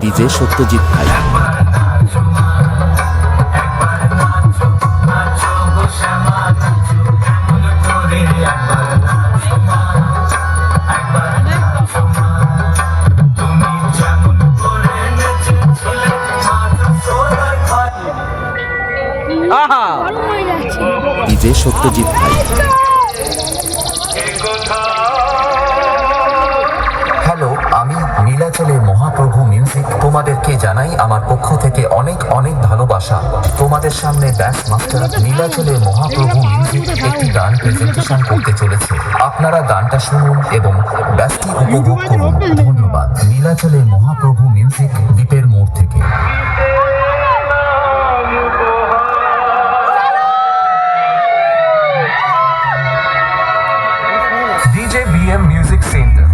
DJ Satyajit ভাই। DJ Satyajit ভাই। Hello, আমি নীলাচলের মহাপ্রভু মিউজিক তোমাদেরকে জানাই আমার পক্ষ থেকে অনেক অনেক ভালোবাসা। তোমাদের সামনে ব্যাস মাস্টার নীলাচলের মহাপ্রভু মিউজিক একটি গান প্রেজেন্টেশন করতে চলেছে। আপনারা গানটা শুনুন এবং ব্যাসটি উপভোগ করুন। ধন্যবাদ। নীলাচলের মহাপ্রভু মিউজিক, দ্বীপের মোড় থেকে। DJ BM Music Center.